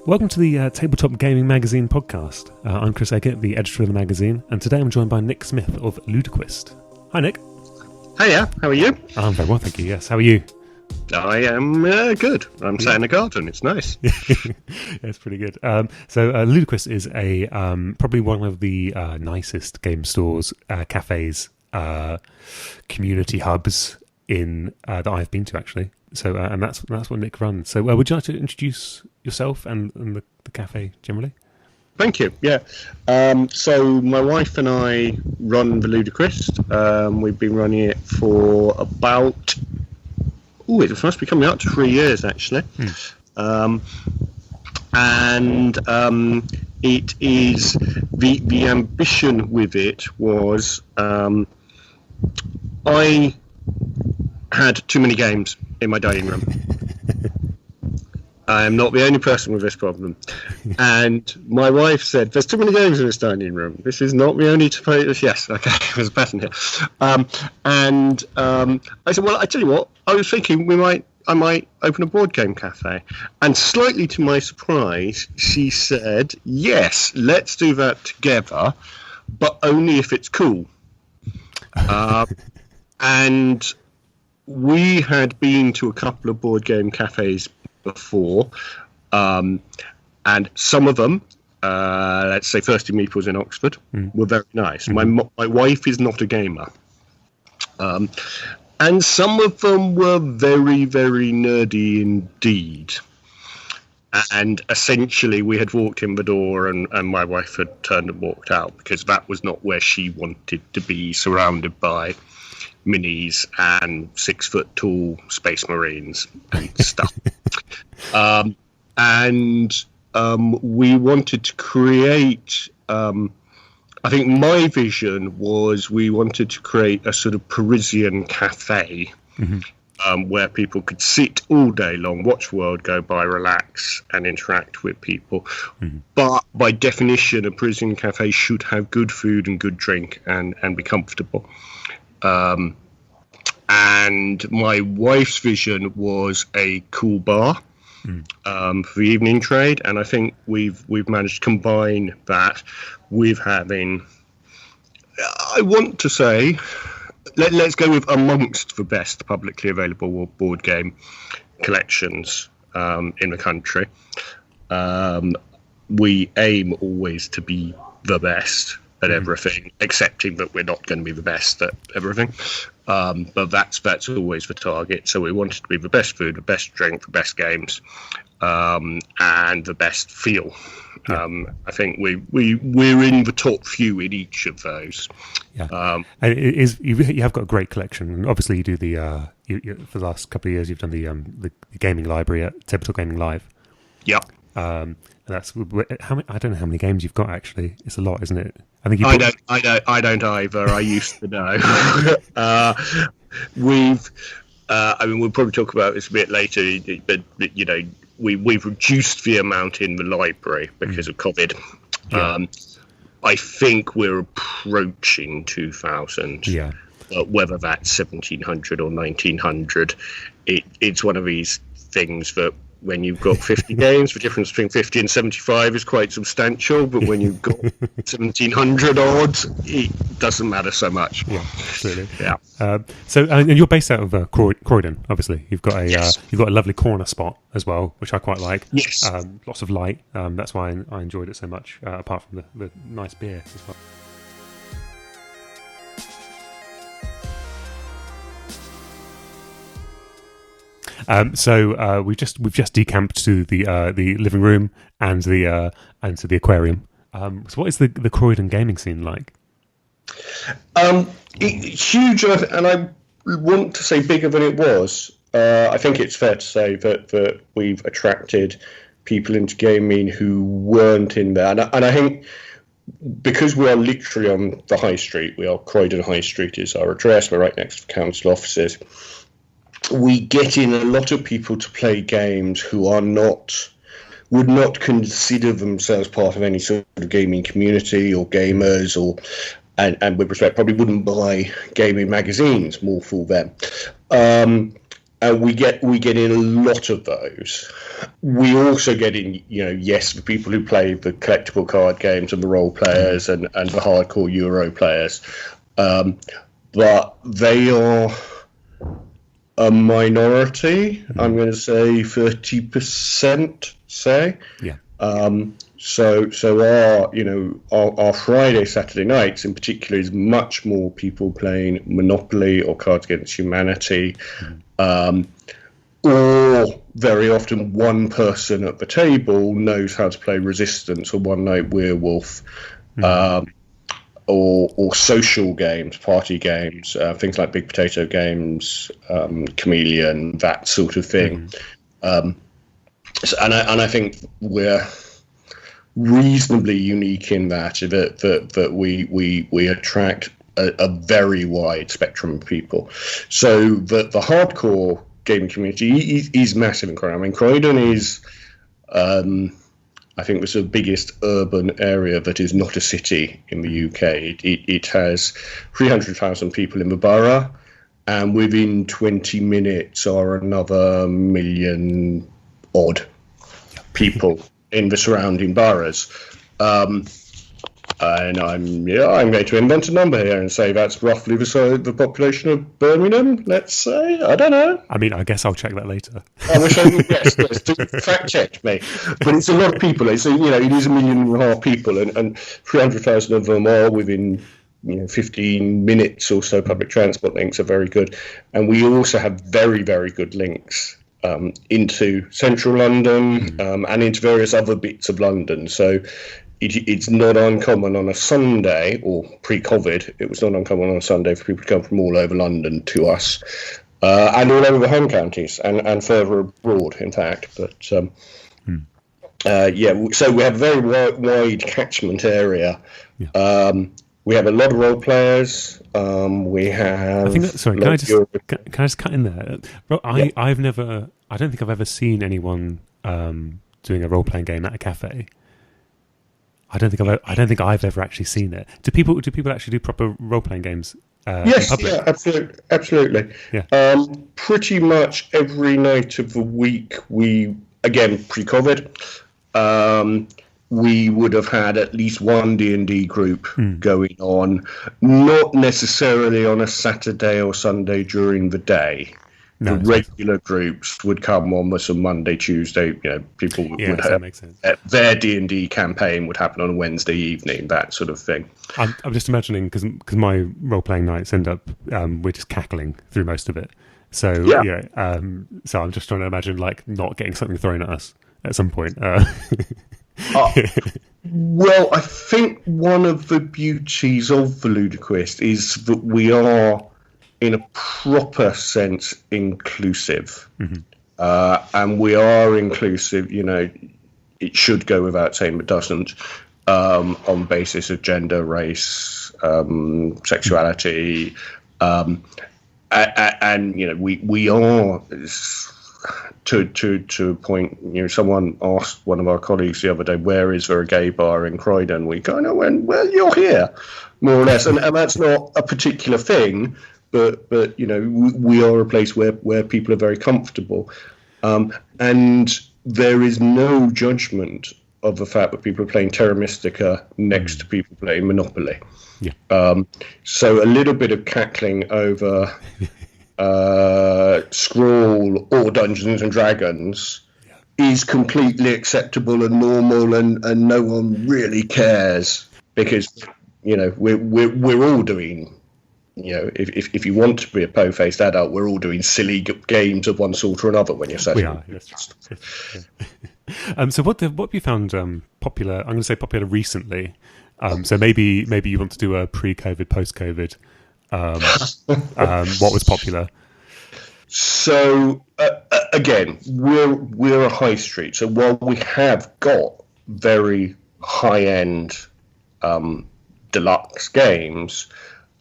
Welcome to the Tabletop Gaming Magazine podcast. I'm Chris Eggett, the editor of the magazine, and today I'm joined by Nick Smith of Ludoquist. Hi, Nick. Hiya, how are you? I'm very well, thank you. Yes, how are you? I am good. I'm sat in a garden. It's nice. Yeah, it's pretty good. So Ludoquist is a probably one of the nicest game stores, cafes, community hubs in that I've been to, actually. So and that's what Nick runs. So would you like to introduce yourself and the cafe generally? Thank you. Yeah. So my wife and I run the Ludiquist. We've been running it for about it must be coming up to 3 years actually. And it is the ambition with it was I had too many games in my dining room. I am not the only person with this problem. And my wife said, there's too many games in this dining room. This is not the only to play this. Yes, okay, there's a pattern here. I said, well, I tell you what, I was thinking I might open a board game cafe. And slightly to my surprise, she said, yes, let's do that together, but only if it's cool. And we had been to a couple of board game cafes before, and some of them, let's say Thirsty Meeples in Oxford, were very nice. My wife is not a gamer, and some of them were very, very nerdy indeed. And essentially, we had walked in the door, and my wife had turned and walked out because that was not where she wanted to be, surrounded by minis and 6 foot tall space marines and stuff. We wanted to create, I think my vision was we wanted to create a sort of Parisian cafe where people could sit all day long, watch the world go by, relax and interact with people. But by definition, a Parisian cafe should have good food and good drink and be comfortable. And my wife's vision was a cool bar for the evening trade, and I think we've managed to combine that with having, I want to say, let's go with amongst the best publicly available board game collections in the country. We aim always to be the best at everything, accepting that we're not going to be the best at everything. But that's always the target. So we wanted to be the best food, the best drink, the best games, and the best feel. I think we're in the top few in each of those. Yeah, and it is, you have got a great collection. And obviously, you do the for the last couple of years, you've done the gaming library at Tabletop Gaming Live. Yeah. And that's I don't know how many games you've got actually. It's a lot, isn't it? I think I don't either. I used to know. We'll probably talk about this a bit later, but you know, we've reduced the amount in the library because of COVID. Yeah. I think we're approaching 2,000. Yeah. Whether that's 1,700 or 1,900, it's one of these things that, when you've got 50 games, the difference between 50 and 75 is quite substantial, but when you've got 1,700 odd, it doesn't matter so much. Yeah, absolutely. Yeah. And you're based out of Croydon, obviously. You've got Yes. you've got a lovely corner spot as well, which I quite like. Yes. Lots of light. That's why I enjoyed it so much. Apart from the nice beer as well. So we've just decamped to the living room and to the aquarium. So what is the Croydon gaming scene like? It's huge, and I want to say bigger than it was. I think it's fair to say that we've attracted people into gaming who weren't in there, and I think because we are literally on the high street, Croydon High Street is our address. We're right next to the council offices. We get in a lot of people to play games who would not consider themselves part of any sort of gaming community or gamers, and with respect, probably wouldn't buy gaming magazines, more for them. and we get in a lot of those. We also get in, yes, the people who play the collectible card games and the role players and the hardcore Euro players, but they are a minority. I'm going to say 30%. Say, yeah. So our Friday, Saturday nights in particular is much more people playing Monopoly or Cards Against Humanity, or very often one person at the table knows how to play Resistance or One Night Werewolf, or social games, party games, things like Big Potato Games, Chameleon, that sort of thing. And I think we're reasonably unique in that we attract a very wide spectrum of people. So the hardcore gaming community is massive in Croydon. I mean, Croydon is, I think, the sort of biggest urban area that is not a city in the UK. It has 300,000 people in the borough, and within 20 minutes are another million odd people in the surrounding boroughs. And I'm going to invent a number here and say that's roughly the population of Birmingham, let's say. I don't know. I mean, I guess I'll check that later. I wish I could guess. Fact check me. But it's a lot of people. It is 1.5 million people, and 300,000 of them are within 15 minutes or so. Public transport links are very good. And we also have very, very good links into central London and into various other bits of London. So it's not uncommon on a Sunday, or pre-COVID, it was not uncommon on a Sunday for people to come from all over London to us, and all over the home counties and further abroad, in fact. But so we have a very wide catchment area. Yeah. We have a lot of role players. We have. I think sorry, can I just cut in there? I don't think I've ever seen anyone doing a role playing game at a cafe. I don't think I've ever actually seen it. Do people actually do proper role playing games? Yes, yeah, absolutely. Yeah. Pretty much every night of the week, we, again, pre-COVID, we would have had at least one D&D group going on, not necessarily on a Saturday or Sunday during the day. No, the regular groups would come on with some Monday, Tuesday. People would have, that makes sense. Their D&D campaign would happen on a Wednesday evening, that sort of thing. I'm just imagining, because my role-playing nights end up, we're just cackling through most of it. So, so I'm just trying to imagine, not getting something thrown at us at some point. Well, I think one of the beauties of the Ludoquist is that we are, in a proper sense, inclusive. And we are inclusive, it should go without saying, but doesn't, on basis of gender, race, sexuality, and we are, to a point, someone asked one of our colleagues the other day, where is there a gay bar in Croydon? We kind of went, well, you're here, more or less, and that's not a particular thing. But we are a place where people are very comfortable, and there is no judgment of the fact that people are playing Terra Mystica next to people playing Monopoly. Yeah. So a little bit of cackling over Scrawl or Dungeons and Dragons is completely acceptable and normal, and no one really cares, because we're all doing. If you want to be a po-faced adult, we're all doing silly games of one sort or another when you're setting. We are. Yes. So what have you found popular? I'm going to say popular recently. So maybe you want to do a pre-COVID, post-COVID. What was popular? So again, we're a high street. So while we have got very high-end deluxe games,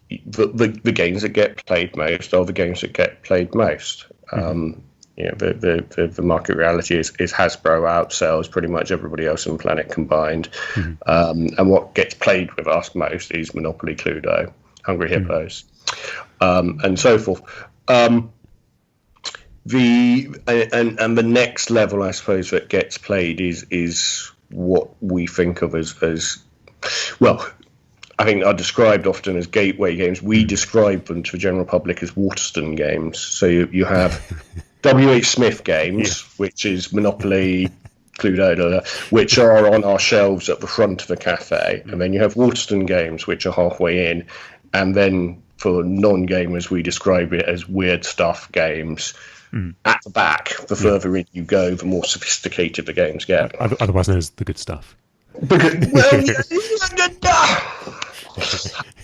the games that get played most are the games that get played most. The market reality is Hasbro outsells pretty much everybody else on the planet combined. And what gets played with us most is Monopoly, Cluedo, Hungry Hippos, and so forth. the next level, I suppose, that gets played is what we think of as well. I think are described often as gateway games. We describe them to the general public as Waterston games. So you have W.H. Smith games, which is Monopoly, Cluedo, which are on our shelves at the front of the cafe. And then you have Waterston games, which are halfway in. And then for non-gamers, we describe it as weird stuff games. At the back, the further in you go, the more sophisticated the games get. Otherwise known as the good stuff.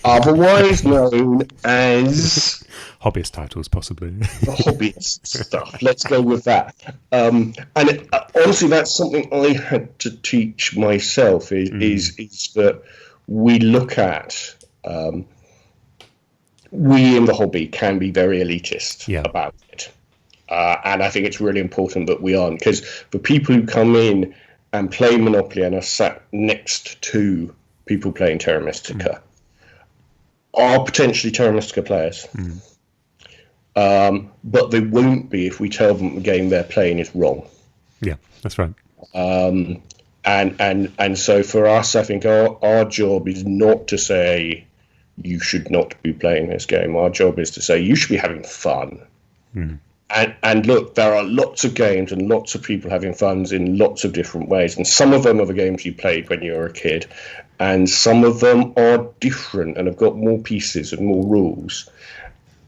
Otherwise known as hobbyist titles, possibly. Hobbyist stuff. Let's go with that. And honestly, that's something I had to teach myself. Is that we look at we in the hobby can be very elitist about it, and I think it's really important that we aren't, because the people who come in and play Monopoly and are sat next to people playing Terra Mystica are potentially Terra Mystica players. But they won't be if we tell them the game they're playing is wrong. Yeah, that's right. And so for us, I think our job is not to say you should not be playing this game. Our job is to say you should be having fun. And look, there are lots of games and lots of people having fun in lots of different ways. And some of them are the games you played when you were a kid. And some of them are different and have got more pieces and more rules.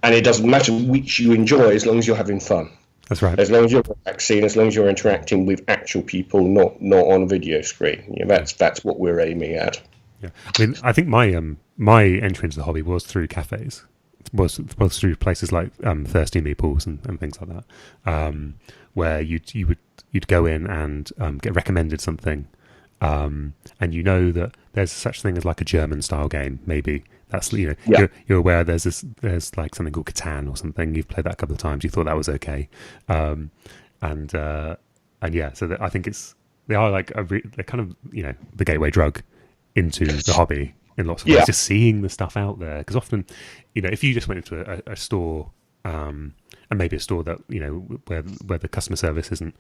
And it doesn't matter which you enjoy as long as you're having fun. That's right. As long as you're relaxing, as long as you're interacting with actual people, not on a video screen. That's what we're aiming at. Yeah, I mean, I think my entry into the hobby was through cafes. Was through places like Thirsty Meeples and things like that, where you'd go in and get recommended something, and you know that there's such thing as like a German style game. Maybe that's you're aware there's like something called Catan or something. You've played that a couple of times. You thought that was okay, and yeah. So I think they are like they're kind of the gateway drug into the hobby. In lots of ways, just seeing the stuff out there. Because often, if you just went into a store, and maybe a store that where the customer service isn't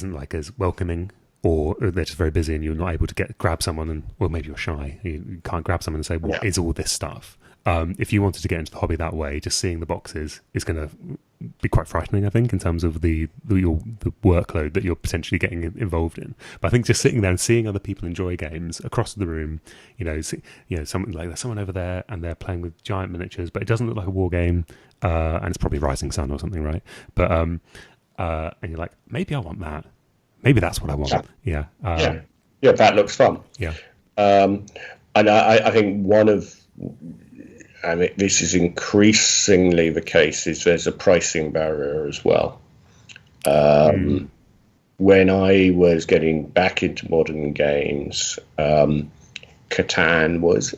like as welcoming, or they're just very busy and you're not able to grab someone, or maybe you're shy, you can't grab someone and say, "What is all this stuff?" If you wanted to get into the hobby that way, just seeing the boxes is going to be quite frightening, I think, in terms of the workload that you're potentially getting involved in. But I think just sitting there and seeing other people enjoy games across the room, something like there's someone over there and they're playing with giant miniatures, but it doesn't look like a war game, and it's probably Rising Sun or something, right? But and you're like, maybe I want that. Maybe that's what I want. Yeah, that looks fun. Yeah, and I think one of and this is increasingly the case, is there's a pricing barrier as well. When I was getting back into modern games, Catan was,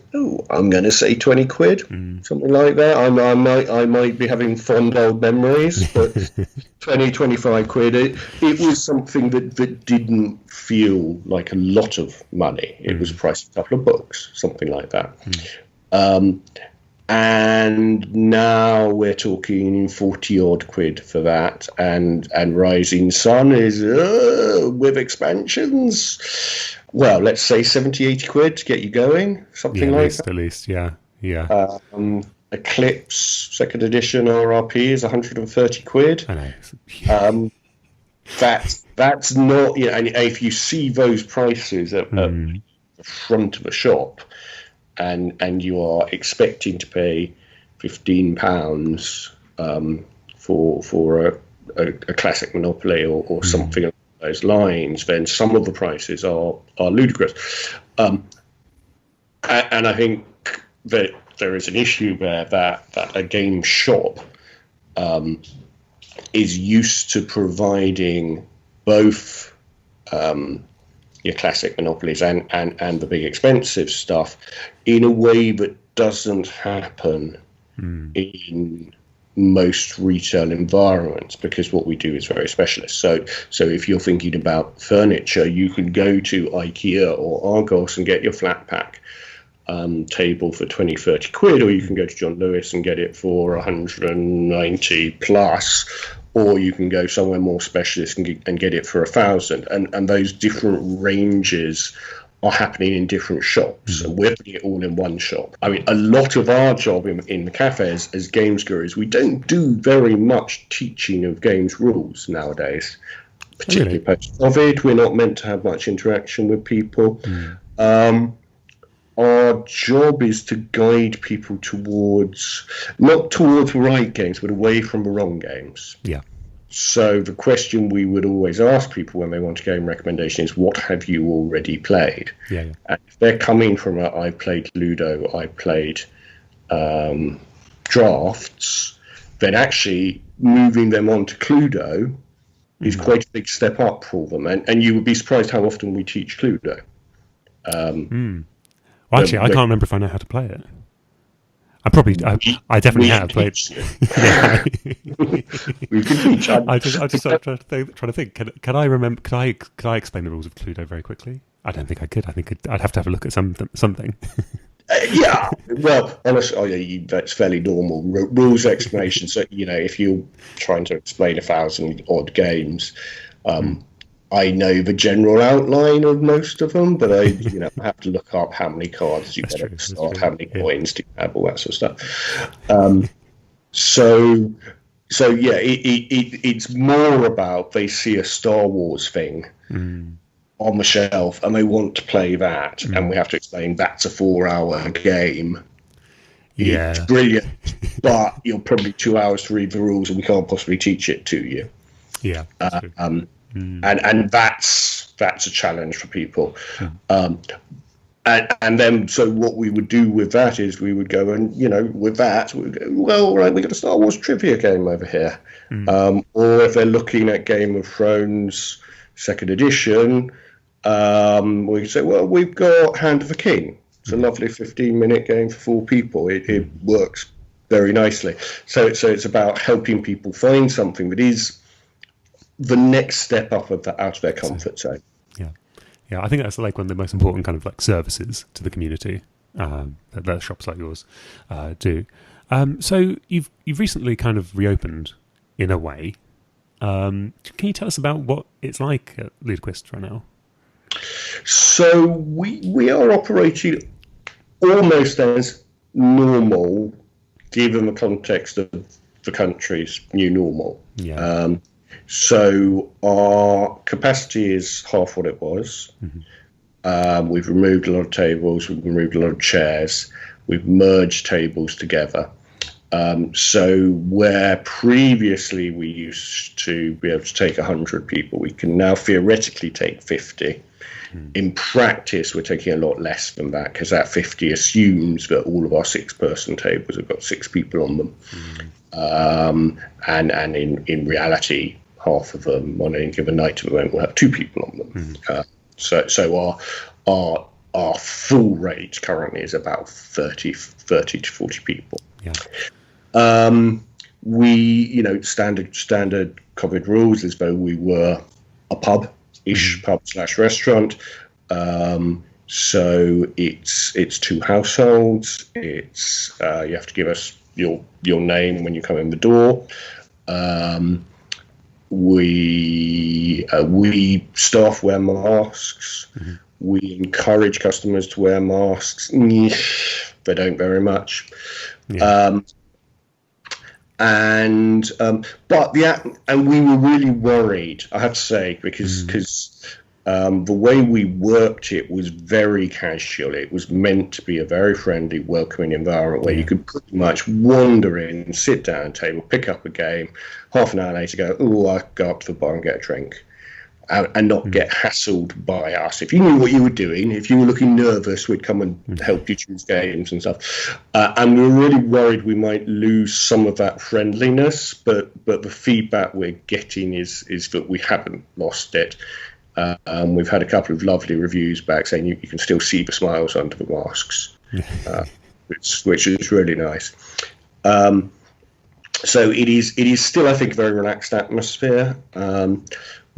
I'm going to say 20 quid, something like that. I might be having fond old memories, but 20, 25 quid. It was something that didn't feel like a lot of money. It was priced a couple of books, something like that. And now we're talking 40 odd quid for that, and Rising Sun is with expansions, well, let's say 70, 80 quid to get you going, something like that. At least, yeah. Eclipse second edition RRP is 130 quid. I know. That's not, and if you see those prices at the front of a shop, and you are expecting to pay £15 for a classic Monopoly or something along those lines, then some of the prices are ludicrous. And I think that there is an issue there that a game shop is used to providing both your classic Monopolies and the big expensive stuff in a way that doesn't happen in most retail environments, because what we do is very specialist. So if you're thinking about furniture, you can go to IKEA or Argos and get your flat pack. table for 20, 30 quid, or you can go to John Lewis and get it for 190 plus, or you can go somewhere more specialist and get it for 1,000. And those different ranges are happening in different shops, and we're putting it all in one shop. I mean, a lot of our job in the cafes as games gurus, we don't do very much teaching of games rules nowadays, particularly post-COVID. We're not meant to have much interaction with people. Our job is to guide people towards, not towards right games, but away from the wrong games. Yeah. So the question we would always ask people when they want a game recommendation is, what have you already played? Yeah. And if they're coming from I played Ludo, I played drafts, then actually moving them on to Cluedo is quite a big step up for them. And you would be surprised how often we teach Cluedo. Well, actually, I can't remember if I know how to play it. I definitely have played. We can teach. I just trying to think. Can I remember? Can I explain the rules of Cluedo very quickly? I don't think I could. I think I'd have to have a look at something. Yeah. Well, honestly, that's fairly normal rules explanation. So if you're trying to explain 1,000 odd games, I know the general outline of most of them, but I have to look up how many cards you get at the start, how many coins do you have, all that sort of stuff. So yeah, it's more about they see a Star Wars thing on the shelf and they want to play that, and we have to explain that's a 4-hour game. Yeah, it's brilliant, but you're probably 2 hours to read the rules, and we can't possibly teach it to you. Yeah. And that's a challenge for people. And then, so what we would do with that is we would go and, with that, we would go, well, right, we got a Star Wars trivia game over here. Or if they're looking at Game of Thrones 2nd edition, we could say, well, we've got Hand of the King. It's a lovely 15-minute game for 4 people. It works very nicely. So it's about helping people find something that is the next step up out of their comfort zone. Yeah, I think that's like one of the most important kind of like services to the community that shops like yours do. So you've recently kind of reopened in a way. Can you tell us about what it's like at Ludoquist right now? So we are operating almost as normal, given the context of the country's new normal. Yeah. So our capacity is half what it was. We've removed a lot of tables, we've removed a lot of chairs, we've merged tables together. So where previously we used to be able to take 100 people, we can now theoretically take 50. In practice, we're taking a lot less than that, because that 50 assumes that all of our 6-person tables have got 6 people on them. And in reality, half of them on any given night at the moment will have 2 people on them. So our full rate currently is about 30 to 40 people. Yeah. We, standard COVID rules as though we were a pub-ish, pub/restaurant. So it's 2 households. It's you have to give us your name when you come in the door. We staff wear masks. We encourage customers to wear masks. They don't very much. Yeah. But we were really worried, I have to say, because the way we worked it was very casual. It was meant to be a very friendly, welcoming environment where you could pretty much wander in, sit down at a table, pick up a game, half an hour later go, I'll go up to the bar and get a drink, and not get hassled by us. If you knew what you were doing, if you were looking nervous, we'd come and help you choose games and stuff. And we were really worried we might lose some of that friendliness, but the feedback we're getting is that we haven't lost it. We've had a couple of lovely reviews back saying you can still see the smiles under the masks, which is really nice. So it is still, I think, a very relaxed atmosphere.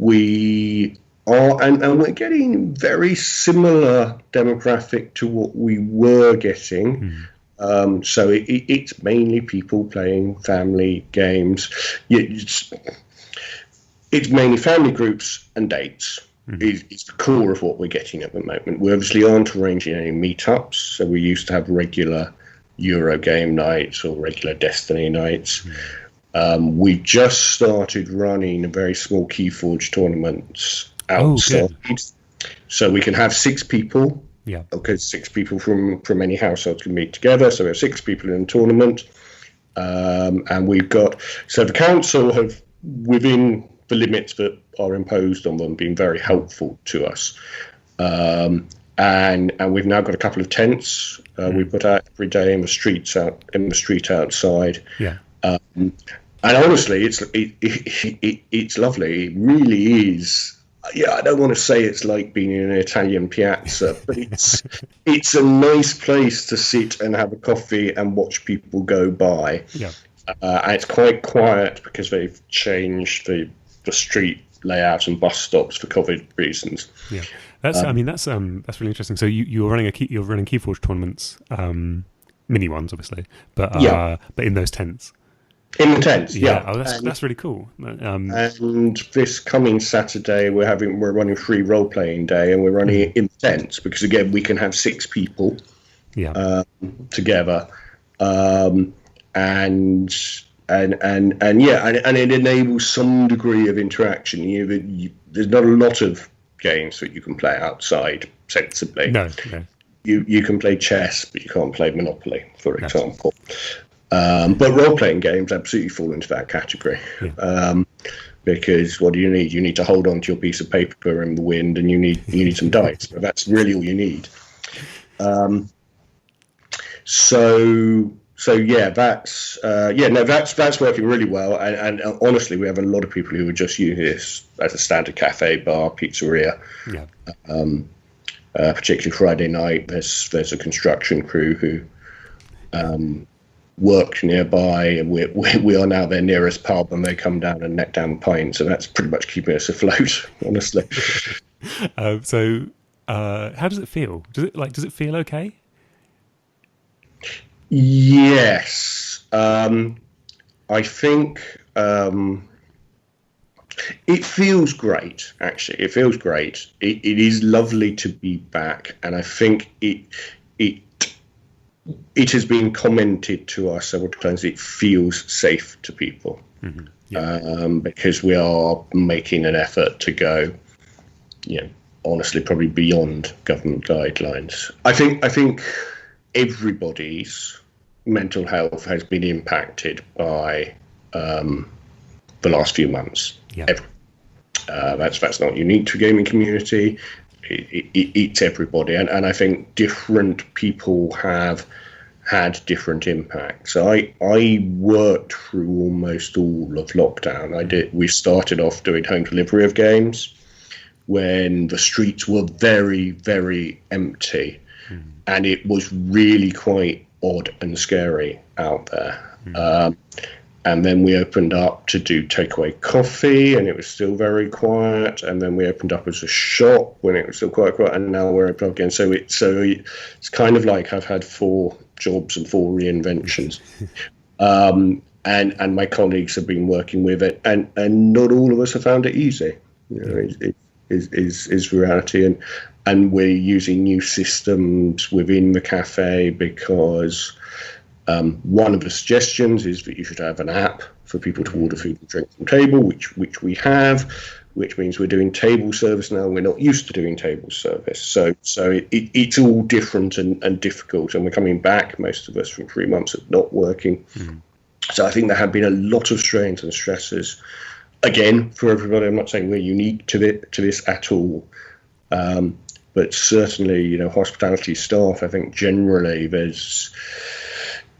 We and we're getting very similar demographic to what we were getting. So it's mainly people playing family games. It's mainly family groups and dates. Is the core of what we're getting at the moment. We obviously aren't arranging any meetups, so we used to have regular Eurogame nights or regular Destiny nights. We just started running a very small Keyforge tournaments outside, so we can have 6 people. Yeah. Okay, 6 people from any household can meet together. So we have 6 people in a tournament, and we've got the council have, within the limits that are imposed on them, been very helpful to us. And we've now got a couple of tents we put out every day in the street outside. Yeah. And honestly, it's lovely. It really is. Yeah, I don't want to say it's like being in an Italian piazza, but it's a nice place to sit and have a coffee and watch people go by. Yeah. And it's quite quiet because they've changed the street layout and bus stops for COVID reasons. Yeah, that's really interesting. So you're running Keyforge tournaments, mini ones, obviously, but in those tents. In the tents, yeah. Oh, that's really cool. And this coming Saturday, we're running free role playing day, and we're running it in the tents because again we can have 6 people, together, and it enables some degree of interaction. There's not a lot of games that you can play outside sensibly. No. You can play chess, but you can't play Monopoly, for example. But role-playing games absolutely fall into that category. Because what do you need? You need to hold on to your piece of paper in the wind, and you need some dice. That's really all you need. That's working really well. And honestly, we have a lot of people who are just using this as a standard cafe, bar, pizzeria. Yeah. Particularly Friday night, there's a construction crew who work nearby, and we are now their nearest pub, and they come down and neck down pints, and that's pretty much keeping us afloat, honestly. So how does it feel? Does it feel okay? Yes. I think it feels great, actually. It feels great. It is lovely to be back, and I think it has been commented to us several times. It feels safe to people, because we are making an effort to go, honestly, probably beyond government guidelines. I think everybody's mental health has been impacted by the last few months. Yeah. That's not unique to the gaming community. It's everybody, and I think different people have had different impacts. I worked through almost all of lockdown. We started off doing home delivery of games when the streets were very, very empty, and it was really quite odd and scary out there. And then we opened up to do takeaway coffee, and it was still very quiet. And then we opened up as a shop when it was still quite quiet, and now we're open up again. So it's kind of like I've had 4 jobs and 4 reinventions. And my colleagues have been working with it, and not all of us have found it easy. It is reality, and we're using new systems within the cafe because. One of the suggestions is that you should have an app for people to order food and drink from table, which we have, which means we're doing table service now. We're not used to doing table service. So it's all different and difficult, and we're coming back, most of us, from 3 months of not working. So I think there have been a lot of strains and stresses. Again, for everybody, I'm not saying we're unique to this at all. But certainly, hospitality staff, I think generally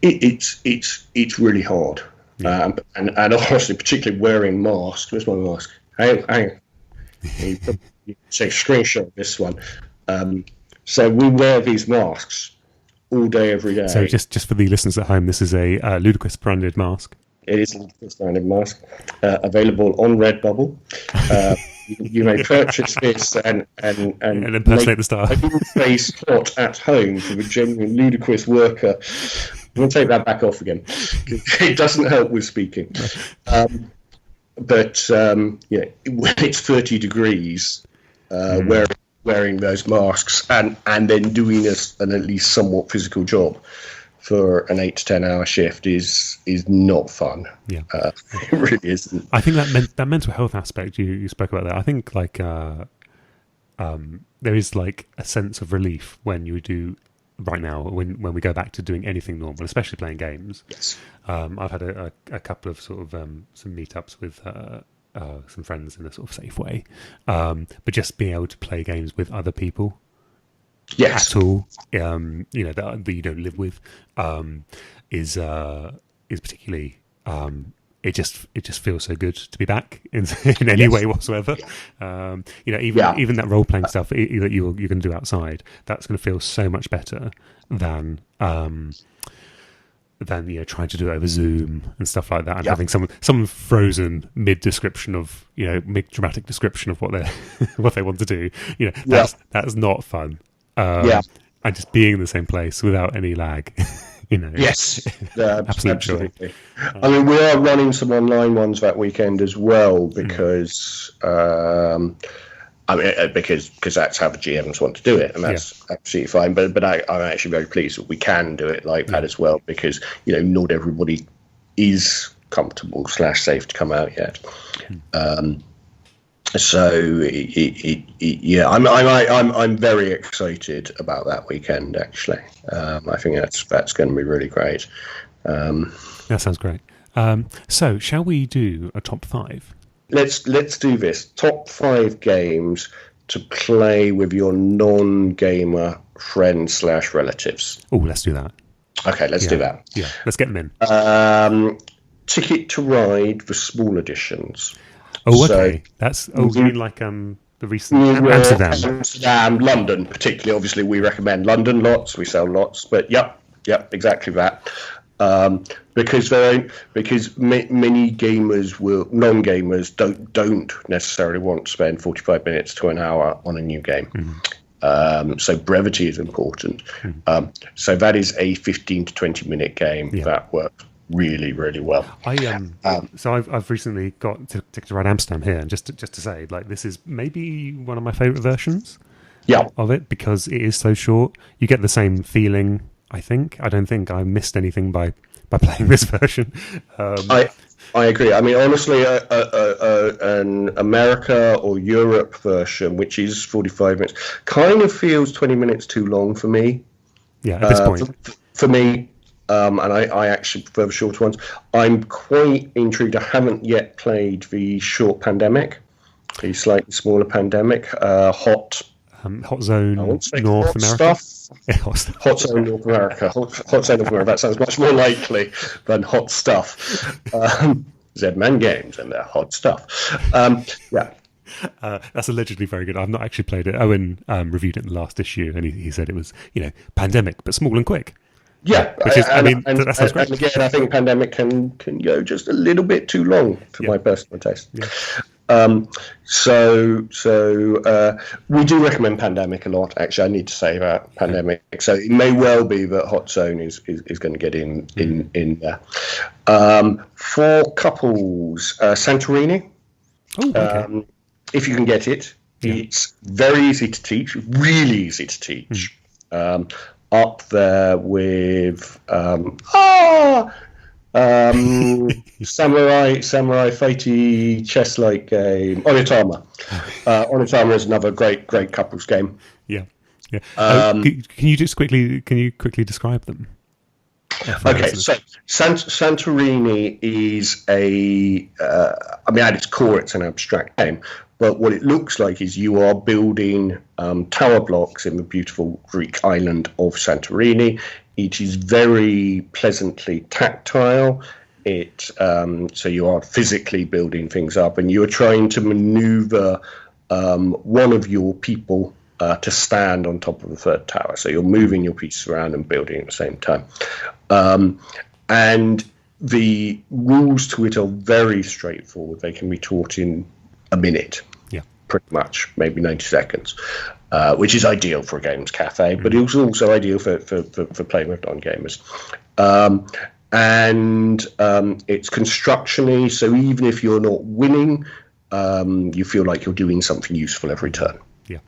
it's really hard, and honestly, particularly wearing masks. Where's my mask? Hang on. You take a screenshot of this one. So we wear these masks all day, every day. So just for the listeners at home, this is a Ludoquist branded mask. It is a Ludoquist branded mask, available on Redbubble. You may purchase this and impersonate the star. face hot at home from a genuine Ludoquist worker. I'm going to take that back off again. It doesn't help with speaking. But when it's 30 degrees, wearing those masks and then doing an at least somewhat physical job for an 8 to 10 hour shift is not fun. Yeah, it really isn't. I think that mental health aspect you spoke about there. I think like there is like a sense of relief when you do right now when we go back to doing anything normal, especially playing games. Yes, I've had a couple of sort of some meetups with some friends in a sort of safe way, but just being able to play games with other people. Yes. At all, that you don't live with, is particularly. It just feels so good to be back in any way whatsoever. Even that role playing stuff that you're going to do outside, that's going to feel so much better than trying to do it over Zoom and stuff like that, and having someone frozen mid description of mid dramatic description of what they what they want to do. That's not fun. And just being in the same place without any lag. Yes, absolutely. I mean, we are running some online ones that weekend as well because because that's how the GMs want to do it, and that's absolutely fine. But I'm actually very pleased that we can do it like that as well, because not everybody is comfortable / safe to come out yet. So I'm very excited about that weekend. Actually, I think that's going to be really great. That sounds great. So, shall we do a top 5? Let's do this. Top 5 games to play with your non-gamer friends / relatives. Oh, let's do that. Okay, let's do that. Yeah, let's get them in. Ticket to Ride, the small editions. Oh, okay. You mean like the recent Amsterdam, London, particularly. Obviously, we recommend London lots. We sell lots, but yep, exactly that. Because many gamers non-gamers don't necessarily want to spend 45 minutes to an hour on a new game. So brevity is important. So that is a 15 to 20 minute game that works really, really well. So I've recently got Ticket to Ride Amsterdam here, and just to say, like, this is maybe one of my favourite versions of it, because it is so short. You get the same feeling, I think. I don't think I missed anything by playing this version. I agree. I mean, honestly, an America or Europe version, which is 45 minutes, kind of feels 20 minutes too long for me. Yeah, at this point. For me. And I actually prefer the shorter ones. I'm quite intrigued. I haven't yet played the short Pandemic, the slightly smaller Pandemic. Hot Zone North America. Hot Zone North America. Hot Zone North America. That sounds much more likely than Hot Stuff. Z-Man Games and their hot stuff. That's allegedly very good. I've not actually played it. Owen reviewed it in the last issue, and he said it was Pandemic but small and quick. Yeah, which is, that sounds great. And again, I think Pandemic can go just a little bit too long for my personal taste. Yeah. So we do recommend Pandemic a lot. Actually, I need to say that Pandemic. So it may well be that Hot Zone is going to get in there. For couples, Santorini. Oh, okay. If you can get it, it's very easy to teach. Really easy to teach. Up there with samurai fighty chess-like game, Onitama. Onitama is another great couples game. Yeah. Can you quickly describe them? Okay, so Santorini is at its core, it's an abstract game. But what it looks like is you are building tower blocks in the beautiful Greek island of Santorini. It is very pleasantly tactile. So you are physically building things up, and you are trying to maneuver one of your people to stand on top of the third tower. So you're moving your pieces around and building at the same time. And the rules to it are very straightforward. They can be taught in a minute. Yeah. pretty much, maybe 90 seconds, which is ideal for a games cafe, but it's also ideal for playing with non-gamers. And it's constructiony, so even if you're not winning, you feel like you're doing something useful every turn. Yeah.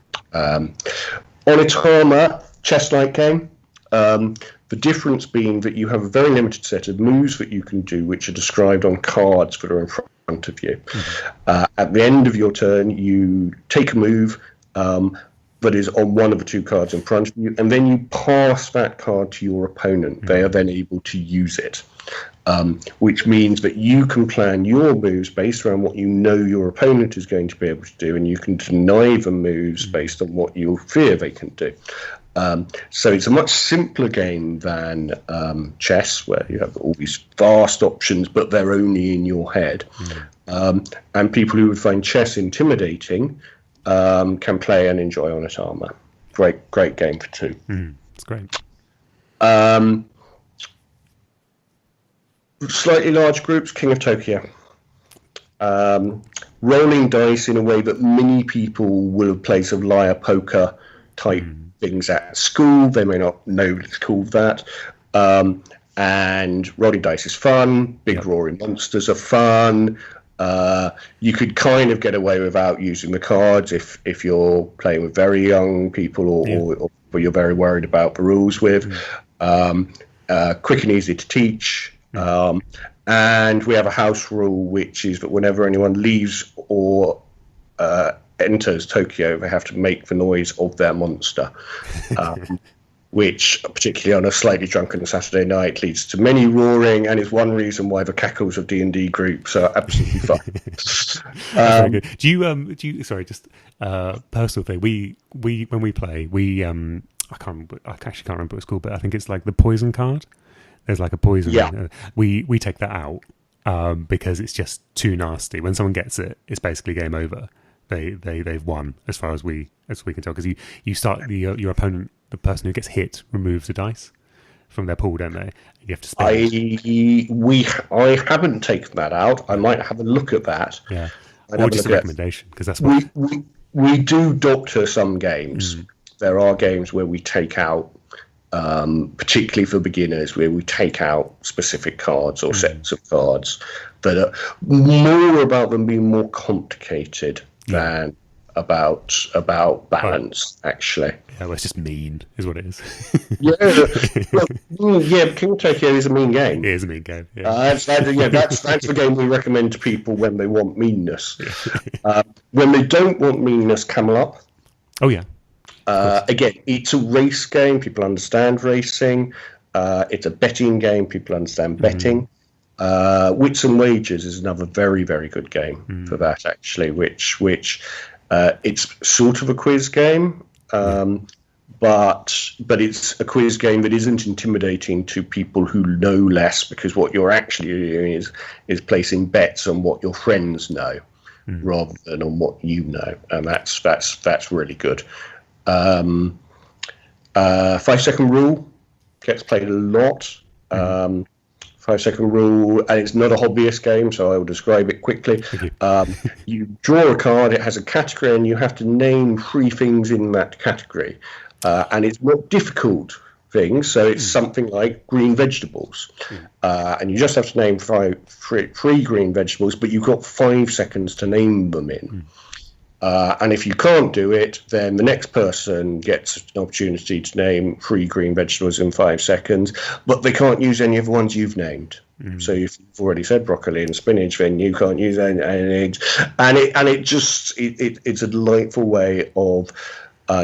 Onitama, chess-like game. The difference being that you have a very limited set of moves that you can do, which are described on cards that are in front of you. At the end of your turn, you take a move that is on one of the two cards in front of you, and then you pass that card to your opponent. They are then able to use it, which means that you can plan your moves based around what you know your opponent is going to be able to do, and you can deny the moves based on what you fear they can do. So it's a much simpler game than chess, where you have all these vast options, but they're only in your head. And people who would find chess intimidating can play and enjoy Onitama. Great game for two. It's great. Slightly large groups, King of Tokyo. Rolling dice in a way that many people will have played sort of liar poker type things at school. They may not know it's called that. And rolling dice is fun. Big roaring monsters are fun. You could kind of get away without using the cards if you're playing with very young people or you're very worried about the rules with. Quick and easy to teach. And we have a house rule, which is that whenever anyone leaves or enters Tokyo, they have to make the noise of their monster, which, particularly on a slightly drunken Saturday night, leads to many roaring, and is one reason why the cackles of D&D groups are absolutely fun. Very good. Do you? Sorry, just personal thing. We when we play, I actually can't remember what it's called, but I think it's like the poison card. There's like a poison. Yeah. We take that out because it's just too nasty. When someone gets it, it's basically game over. They've won as far as we can tell, because you start your opponent, the person who gets hit, removes the dice from their pool, don't they? You have to spend. I haven't taken that out. I might have a look at that. Yeah. Or just a recommendation, because that's what we do doctor some games. There are games where we take out, particularly for beginners, where we take out specific cards or sets of cards that are more about them being more complicated than about balance, actually. Yeah, well, it's just mean, is what it is. But King of Tokyo is a mean game. It is a mean game. Yeah. That's the game we recommend to people when they want meanness. When they don't want meanness, Camelot. Oh yeah. Again, it's a race game. People understand racing. It's a betting game. People understand betting. Wits and Wagers is another very, very good game for that, actually, which it's sort of a quiz game, but it's a quiz game that isn't intimidating to people who know less, because what you're actually doing is placing bets on what your friends know rather than on what you know, and that's really good. 5 Second Rule gets played a lot. 5 Second Rule, and it's not a hobbyist game, so I will describe it quickly. You draw a card, it has a category, and you have to name 3 things in that category. And it's not difficult things, so it's something like green vegetables. And you just have to name three green vegetables, but you've got 5 seconds to name them in. And if you can't do it, then the next person gets an opportunity to name 3 green vegetables in 5 seconds, but they can't use any of the ones you've named. So if you've already said broccoli and spinach, then you can't use any eggs. And it's a delightful way of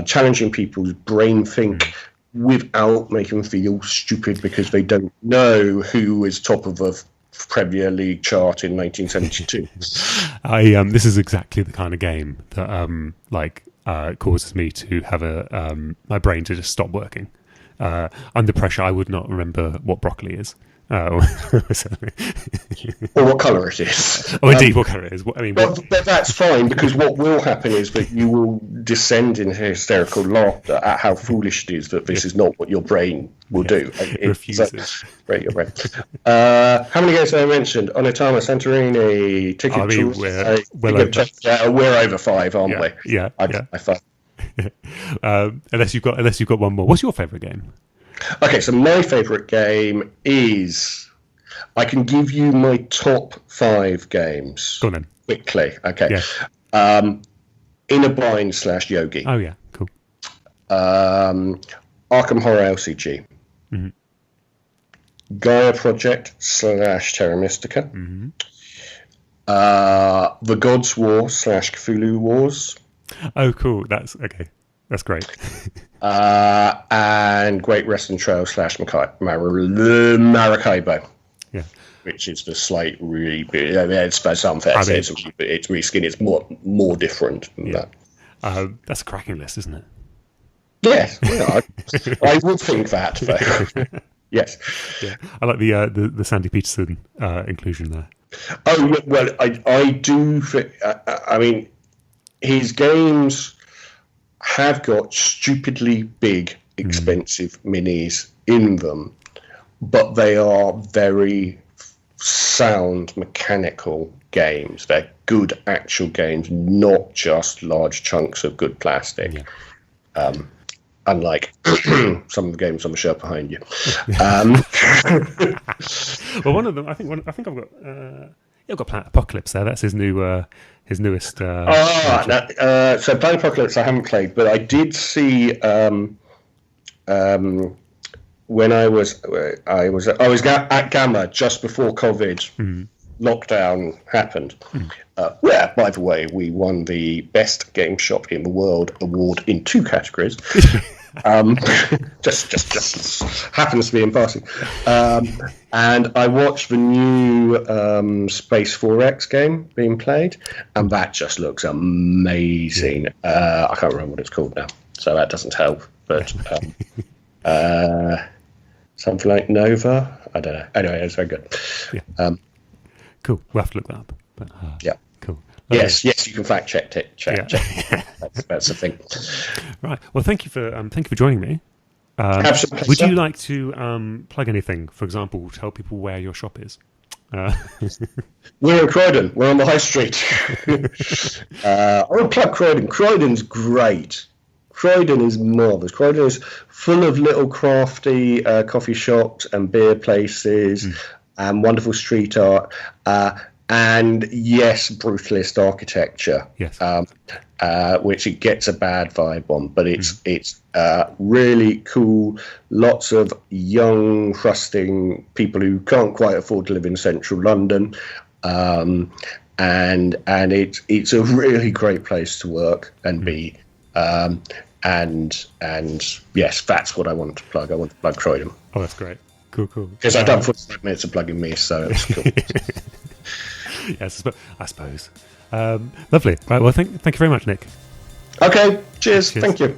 challenging people's brain think without making them feel stupid because they don't know who is top of a Premier League chart in 1972. This is exactly the kind of game that causes me to have my brain to just stop working. Under pressure, I would not remember what broccoli is. Oh, or what colour it is. oh, indeed, what colour it is. I mean, but that's fine, because what will happen is that you will descend in hysterical laughter at how foolish it is that this is not what your brain will do. It refuses. Right, your brain. How many games have I mentioned? Onitama, Santorini, Ticket to... we're over 5, aren't we? Yeah. I thought. Unless you've got one more. What's your favourite game? Okay, so my favourite game is... I can give you my top 5 games. Go on then. Quickly, okay. Yeah. Inner Bind / Yogi. Oh, yeah, cool. Arkham Horror LCG. Mm-hmm. Gaia Project / Terra Mystica. Mm-hmm. The Gods War / Cthulhu Wars. Oh, cool. That's okay. That's great. And Great Western Trail / Maracaibo. Yeah. Which is the slight, really, it's for some fair say it's really skinny. It's more different than that. That's a cracking list, isn't it? Yes, I would think that. Though. Yes. Yeah, I like the Sandy Peterson inclusion there. Oh well, I do. I mean, his games have got stupidly big, expensive minis in them, but they are very sound mechanical games. They're good actual games, not just large chunks of good plastic. Yeah. Unlike some of the games on the shelf behind you. Well, one of them, I think I've got. I've got Planet Apocalypse there. That's his newest. So Planet Apocalypse I haven't played, but I did see when I was at Gamma just before COVID lockdown happened. Where, by the way, we won the Best Game Shop in the World award in 2 categories. Just happens to be in passing. And I watched the new Space 4X game being played, and that just looks amazing. I can't remember what it's called now, so that doesn't help. But something like Nova, I don't know. Anyway, it's very good. Yeah. Cool. We'll have to look that up. But, yeah. Cool. Okay. Yes, you can fact check it. Check. That's the thing. Right. Well, thank you for joining me. Absolutely. Would you like to plug anything? For example, tell people where your shop is. We're in Croydon. We're on the high street. I want to plug Croydon. Croydon's great. Croydon is marvellous. Croydon is full of little crafty coffee shops and beer places and wonderful street art. And yes, brutalist architecture, yes. Which it gets a bad vibe on, but it's really cool. Lots of young, trusting people who can't quite afford to live in central London, and it's a really great place to work and be. And yes, that's what I want to plug. I want to plug Croydon. Oh, that's great. Cool. Because I've done 45 minutes of plugging me, so it's cool. Yes, I suppose. Lovely. Right. Well, thank you very much, Nick. Okay. Cheers. Thank you.